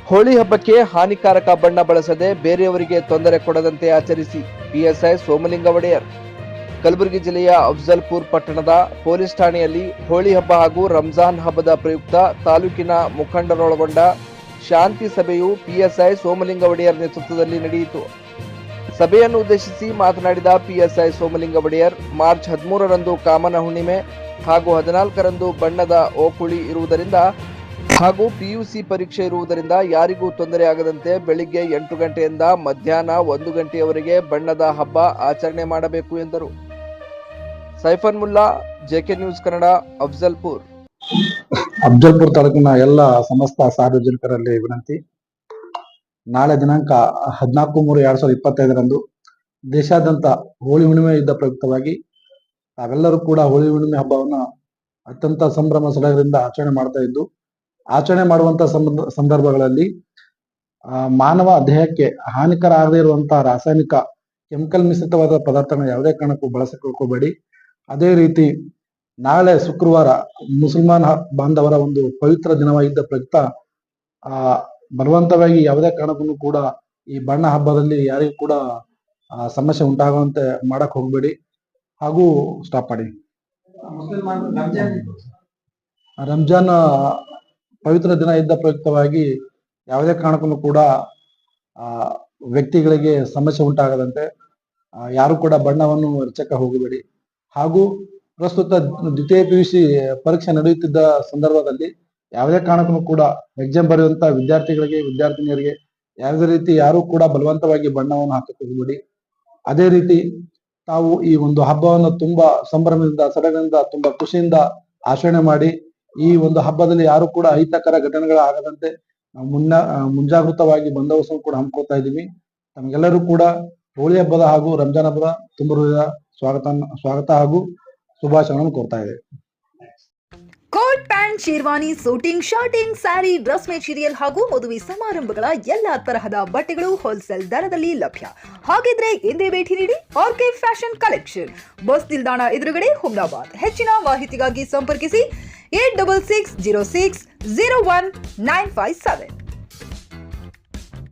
ಹೋಳಿ ಹಬ್ಬಕ್ಕೆ ಹಾನಿಕಾರಕ ಬಣ್ಣ ಬಳಸದೆ ಬೇರೆಯವರಿಗೆ ತೊಂದರೆ ಕೊಡದಂತೆ ಆಚರಿಸಿ ಪಿಎಸ್ಐ ಸೋಮಲಿಂಗ ಒಡೆಯರ್. ಕಲಬುರಗಿ ಜಿಲ್ಲೆಯ ಅಫ್ಜಲ್ಪುರ್ ಪಟ್ಟಣದ ಪೊಲೀಸ್ ಠಾಣೆಯಲ್ಲಿ ಹೋಳಿ ಹಬ್ಬ ಹಾಗೂ ರಂಜಾನ್ ಹಬ್ಬದ ಪ್ರಯುಕ್ತ ತಾಲೂಕಿನ ಮುಖಂಡರೊಳಗೊಂಡ ಶಾಂತಿ ಸಭೆಯು ಪಿಎಸ್ಐ ಸೋಮಲಿಂಗ ಒಡೆಯರ್ ನೇತೃತ್ವದಲ್ಲಿ ನಡೆಯಿತು. ಸಭೆಯನ್ನು ಉದ್ದೇಶಿಸಿ ಮಾತನಾಡಿದ ಪಿಎಸ್ಐ ಸೋಮಲಿಂಗ ಒಡೆಯರ್, ಮಾರ್ಚ್ 13ರಂದು ಕಾಮನ ಹುಣ್ಣಿಮೆ ಹಾಗೂ 14ರಂದು ಬಣ್ಣದ ಓಕುಳಿ ಇರುವುದರಿಂದ ಹಾಗೂ ಪಿಯುಸಿ ಪರೀಕ್ಷೆ ಇರುವುದರಿಂದ ಯಾರಿಗೂ ತೊಂದರೆ ಆಗದಂತೆ ಬೆಳಿಗ್ಗೆ 8 ಗಂಟೆಯಿಂದ ಮಧ್ಯಾಹ್ನ 1 ಗಂಟೆಯವರೆಗೆ ಬಣ್ಣದ ಹಬ್ಬ ಆಚರಣೆ ಮಾಡಬೇಕು ಎಂದರು. Siphon Mulla, JK news Kannada, Afzalpur. Afzalpur ತಾಲೂಕಿನ ಎಲ್ಲ ಸಮಸ್ತ ಸಾರ್ವಜನಿಕರಲ್ಲಿ ವಿನಂತಿ. ನಾಳೆ ದಿನಾಂಕ 14/3/2025ರಂದು ದೇಶಾದ್ಯಂತ ಹೋಳಿ ಹುಣ್ಣಿಮೆ ಇದ್ದ ಪ್ರಯುಕ್ತವಾಗಿ ತಾವೆಲ್ಲರೂ ಕೂಡ ಹೋಳಿ ಹುಣ್ಣಿಮೆ ಹಬ್ಬವನ್ನು ಅತ್ಯಂತ ಸಂಭ್ರಮ ಸಡಗರದಿಂದ ಆಚರಣೆ ಮಾಡ್ತಾ ಇದ್ದು, ಆಚರಣೆ ಮಾಡುವಂತಹ ಸಂದರ್ಭಗಳಲ್ಲಿ ಮಾನವ ದೇಹಕ್ಕೆ ಹಾನಿಕರ ಆಗದೇ ಇರುವಂತಹ ರಾಸಾಯನಿಕ ಕೆಮಿಕಲ್ ಮಿಶ್ರಿತವಾದ ಪದಾರ್ಥನ ಯಾವುದೇ ಕಾರಣಕ್ಕೂ ಬಳಸಿಕೊಳ್ಳಬೇಡಿ. ಅದೇ ರೀತಿ ನಾಳೆ ಶುಕ್ರವಾರ ಮುಸಲ್ಮಾನ್ ಬಾಂಧವರ ಒಂದು ಪವಿತ್ರ ದಿನವಾಗಿದ್ದ ಪ್ರಯುಕ್ತ ಬಲವಂತವಾಗಿ ಯಾವುದೇ ಕಾರಣಕ್ಕೂ ಕೂಡ ಈ ಬಣ್ಣ ಹಬ್ಬದಲ್ಲಿ ಯಾರಿಗೂ ಕೂಡ ಸಮಸ್ಯೆ ಉಂಟಾಗುವಂತೆ ಮಾಡಕ್ ಹೋಗ್ಬೇಡಿ ಹಾಗೂ ಸ್ಟಾಪ್ ಮಾಡಿ. ರಂಜಾನ್ ಪವಿತ್ರ ದಿನ ಇದ್ದ ಪ್ರಯುಕ್ತವಾಗಿ ಯಾವುದೇ ಕಾರಣಕ್ಕೂ ಕೂಡ ವ್ಯಕ್ತಿಗಳಿಗೆ ಸಮಸ್ಯೆ ಉಂಟಾಗದಂತೆ ಯಾರು ಕೂಡ ಬಣ್ಣವನ್ನು ಎರಚಕ್ಕೆ ಹೋಗಬೇಡಿ. ಹಾಗೂ ಪ್ರಸ್ತುತ ದ್ವಿತೀಯ PUC ಪರೀಕ್ಷೆ ನಡೆಯುತ್ತಿದ್ದ ಸಂದರ್ಭದಲ್ಲಿ ಯಾವುದೇ ಕಾರಣಕ್ಕೂ ಕೂಡ ಎಕ್ಸಾಮ್ ಬರೆಯುವಂತ ವಿದ್ಯಾರ್ಥಿಗಳಿಗೆ ವಿದ್ಯಾರ್ಥಿನಿಯರಿಗೆ ಯಾವುದೇ ರೀತಿ ಯಾರು ಕೂಡ ಬಲವಂತವಾಗಿ ಬಣ್ಣವನ್ನು ಹಾಕಕ್ಕೆ ಹೋಗಬೇಡಿ. ಅದೇ ರೀತಿ ತಾವು ಈ ಒಂದು ಹಬ್ಬವನ್ನು ತುಂಬಾ ಸಂಭ್ರಮದಿಂದ ಸಡಗರದಿಂದ ತುಂಬಾ ಖುಷಿಯಿಂದ ಆಚರಣೆ ಮಾಡಿ ಈ ಒಂದು ಹಬ್ಬದಲ್ಲಿ ಯಾರು ಕೂಡ ಅಹಿತಕರ ಘಟನೆಗಳಾಗದಂತೆ ಮುಂಜಾಗೃತವಾಗಿ ಬಂದೋಬಸ್ತ್ ಕೂಡ ಹಮ್ಮಿಕೊಳ್ತಾ ಇದ್ದೀವಿ. ತಮಗೆಲ್ಲರೂ ಕೂಡ ಹೋಳಿ ಹಬ್ಬದ ಹಾಗೂ ರಂಜಾನ್ ಹಬ್ಬದ ತುಂಬ ಸ್ವಾಗತ ಹಾಗೂ ಶುಭಾಶಯಗಳನ್ನು ಕೋರ್ತಾ ಇದೆ. Coat pant, sherwani, suiting, shirting, sari, dress material ಹಾಗೂ ಮದುವೆ ಸಮಾರಂಭಗಳ ಎಲ್ಲಾ ತರಹದ ಬಟ್ಟೆಗಳು ಹೋಲ್ಸೇಲ್ ದರದಲ್ಲಿ ಲಭ್ಯ. ಹಾಗಿದ್ರೆ ಎಂದೇ ಭೇಟಿ ನೀಡಿ ಆರ್ಕೆ ಫ್ಯಾಷನ್ ಕಲೆಕ್ಷನ್, ಬಸ್ ನಿಲ್ದಾಣ ಎದುರುಗಡೆ, ಹುಮ್ನಾಬಾದ್. ಹೆಚ್ಚಿನ ಮಾಹಿತಿಗಾಗಿ ಸಂಪರ್ಕಿಸಿ 8660601957.